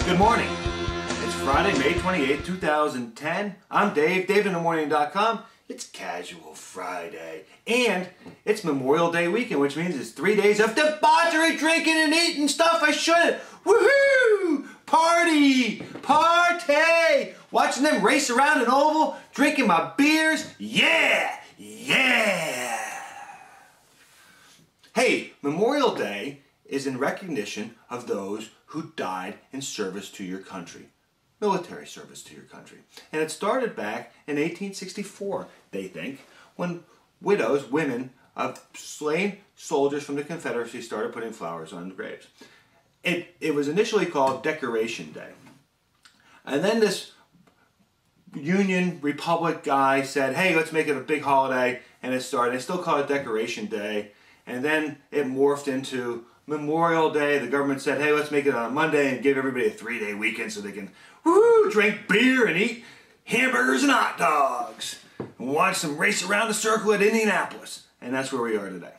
Good morning. It's Friday, May 28, 2010. I'm Dave, DaveInTheMorning.com. It's Casual Friday. And it's Memorial Day weekend, which means it's 3 days of debauchery, drinking, and eating stuff I shouldn't. Woohoo! Party! Party! Watching them race around an oval, drinking my beers. Yeah! Yeah! Hey, Memorial Day is in recognition of those who died in service to your country. Military service to your country. And it started back in 1864, they think, when widows, women of slain soldiers from the Confederacy started putting flowers on graves. It was initially called Decoration Day. And then this Union Republic guy said, hey, let's make it a big holiday, and it started. They still call it Decoration Day. And then it morphed into Memorial Day. The government said, hey, let's make it on a Monday and give everybody a 3-day weekend so they can drink beer and eat hamburgers and hot dogs and watch some race around the circle at Indianapolis. And that's where we are today.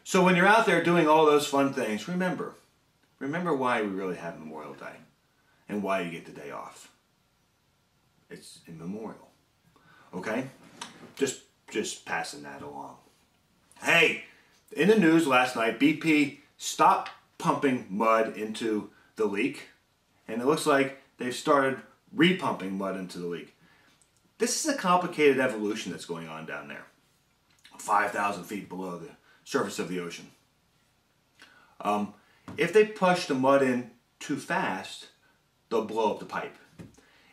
So when you're out there doing all those fun things, remember why we really have Memorial Day and why you get the day off. It's in memorial. Okay? Just passing that along. Hey, in the news last night, BP stopped pumping mud into the leak, and it looks like they've started repumping mud into the leak. This is a complicated evolution that's going on down there, 5,000 feet below the surface of the ocean. If they push the mud in too fast, they'll blow up the pipe.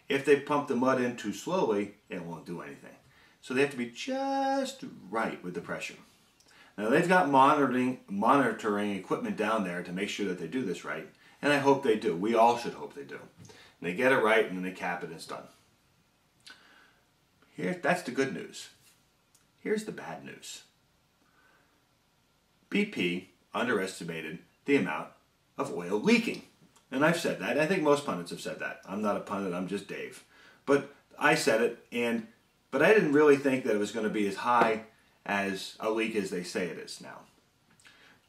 If they pump the mud in too slowly, it won't do anything. So they have to be just right with the pressure. Now they've got monitoring equipment down there to make sure that they do this right, and I hope they do. We all should hope they do. And they get it right, and then they cap it, and it's done. That's the good news. Here's the bad news. BP underestimated the amount of oil leaking. And I've said that. I think most pundits have said that. I'm not a pundit, I'm just Dave. But I said it, but I didn't really think that it was going to be as high as a leak as they say it is now.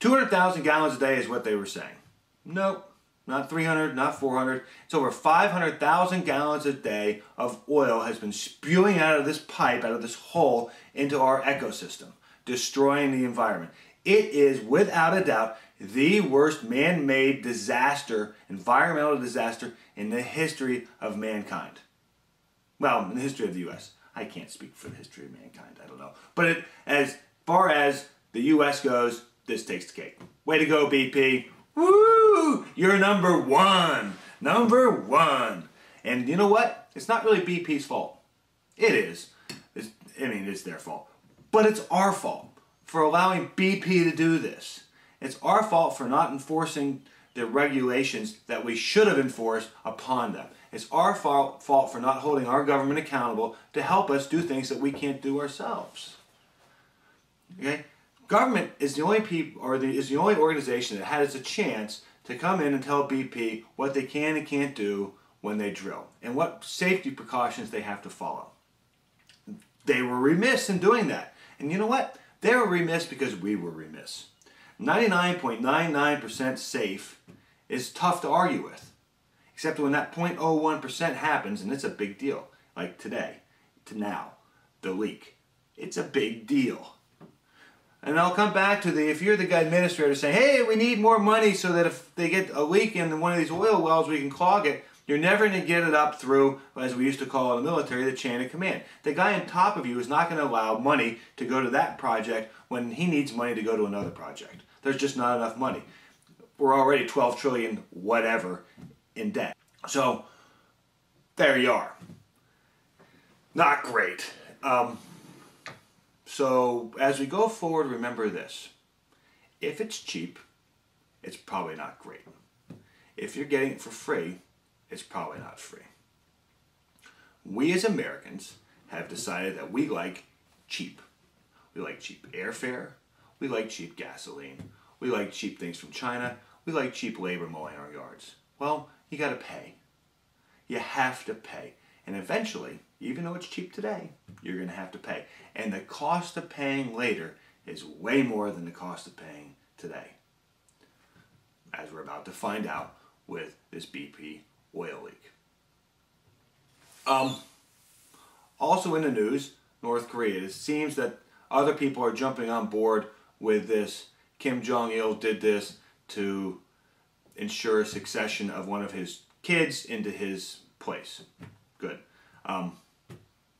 200,000 gallons a day is what they were saying. Nope, not 300, not 400. It's over 500,000 gallons a day of oil has been spewing out of this pipe, out of this hole, into our ecosystem, destroying the environment. It is, without a doubt, the worst man-made disaster, environmental disaster, in the history of mankind. Well, in the history of the U.S. I can't speak for the history of mankind, I don't know. But as far as the U.S. goes, this takes the cake. Way to go, BP. Woo! You're number one. Number one. And you know what? It's not really BP's fault. It is. It's their fault. But it's our fault for allowing BP to do this. It's our fault for not enforcing the regulations that we should have enforced upon them. It's our fault for not holding our government accountable to help us do things that we can't do ourselves. Okay? Government is the only is the only organization that has a chance to come in and tell BP what they can and can't do when they drill and what safety precautions they have to follow. They were remiss in doing that. And you know what? They were remiss because we were remiss. 99.99% safe is tough to argue with. Except when that 0.01% happens, and it's a big deal. Like today, to now, the leak. It's a big deal. And I'll come back to if you're the administrator saying, hey, we need more money so that if they get a leak in one of these oil wells, we can clog it. You're never going to get it up through, as we used to call it in the military, the chain of command. The guy on top of you is not going to allow money to go to that project when he needs money to go to another project. There's just not enough money. We're already 12 trillion whatever in debt. So, there you are. Not great. So, as we go forward, remember this. If it's cheap, it's probably not great. If you're getting it for free, it's probably not free. We as Americans have decided that we like cheap. We like cheap airfare. We like cheap gasoline. We like cheap things from China. We like cheap labor mowing our yards. Well, you got to pay. You have to pay. And eventually, even though it's cheap today, you're going to have to pay. And the cost of paying later is way more than the cost of paying today. As we're about to find out with this BP oil leak. Also in the news, North Korea. It seems that other people are jumping on board with this. Kim Jong-il did this to ensure succession of one of his kids into his place. Good.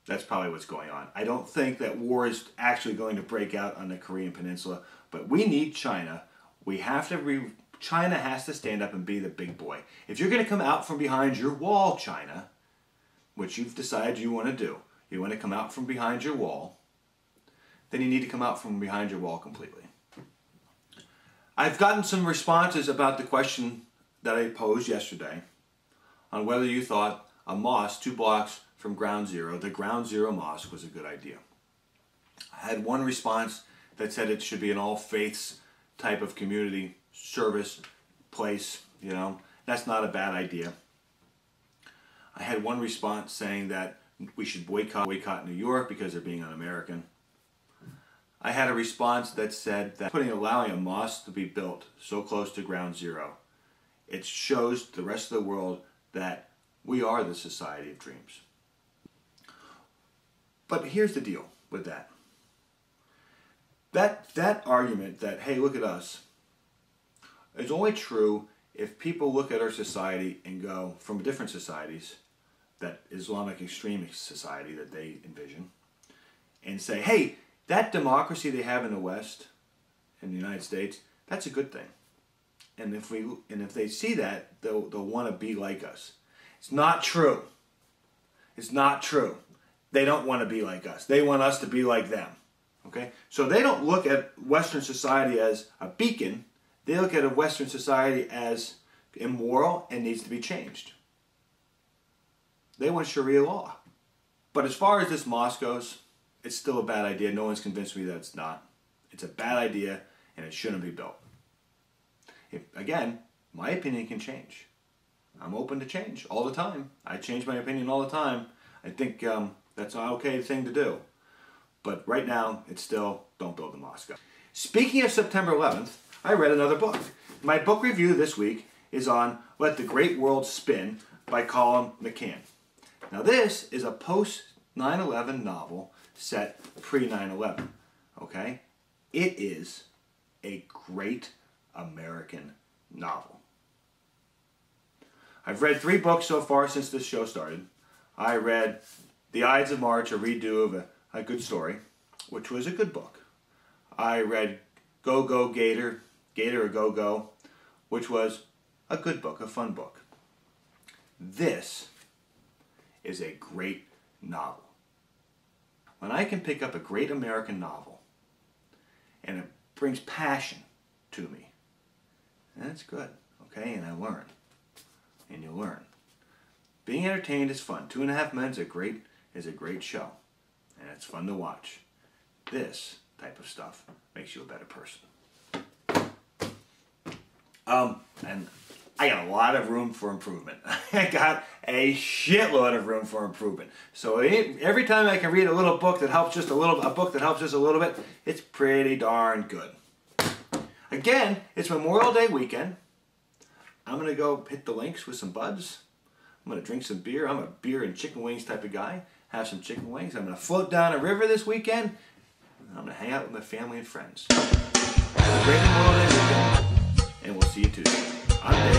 That's probably what's going on. I don't think that war is actually going to break out on the Korean Peninsula, but we need China. China has to stand up and be the big boy. If you're going to come out from behind your wall, China, which you've decided you want to do, you want to come out from behind your wall, then you need to come out from behind your wall completely. I've gotten some responses about the question that I posed yesterday on whether you thought a mosque 2 blocks from Ground Zero, the Ground Zero Mosque, was a good idea. I had one response that said it should be an all faiths type of community service place, you know. That's not a bad idea. I had one response saying that we should boycott New York because they're being un-American. I had a response that said that allowing a mosque to be built so close to Ground Zero, it shows the rest of the world that we are the society of dreams. But here's the deal with that. That argument that, hey, look at us, is only true if people look at our society and go, from different societies, that Islamic extremist society that they envision, and say, hey, that democracy they have in the West, in the United States, that's a good thing. And if they see that, they'll want to be like us. It's not true. It's not true. They don't want to be like us. They want us to be like them. Okay? So they don't look at Western society as a beacon. They look at a Western society as immoral and needs to be changed. They want Sharia law. But as far as this mosque goes, it's still a bad idea. No one's convinced me that it's not. It's a bad idea and it shouldn't be built. Again, my opinion can change. I'm open to change all the time. I change my opinion all the time. I think that's an okay thing to do. But right now, it's still, don't build a mosque. Speaking of September 11th, I read another book. My book review this week is on Let the Great World Spin by Colin McCann. Now this is a post-9/11 novel set pre-9/11. Okay? It is a great American novel. I've read 3 books so far since this show started. I read The Ides of March, a redo of a good story, which was a good book. I read Go Go Gator, Gator or Go Go, which was a good book, a fun book. This is a great novel. When I can pick up a great American novel and it brings passion to me, that's good, okay? And I learn. And you learn. Being entertained is fun. 2.5 Men is a great show. And it's fun to watch. This type of stuff makes you a better person. And I got a lot of room for improvement. I got a shitload of room for improvement. So every time I can read a little book that helps just a book that helps just a little bit, it's pretty darn good. Again, it's Memorial Day weekend. I'm going to go hit the links with some buds. I'm going to drink some beer. I'm a beer and chicken wings type of guy. Have some chicken wings. I'm going to float down a river this weekend. I'm going to hang out with my family and friends. Have a great Memorial Day weekend. And we'll see you Tuesday. I'm Dave.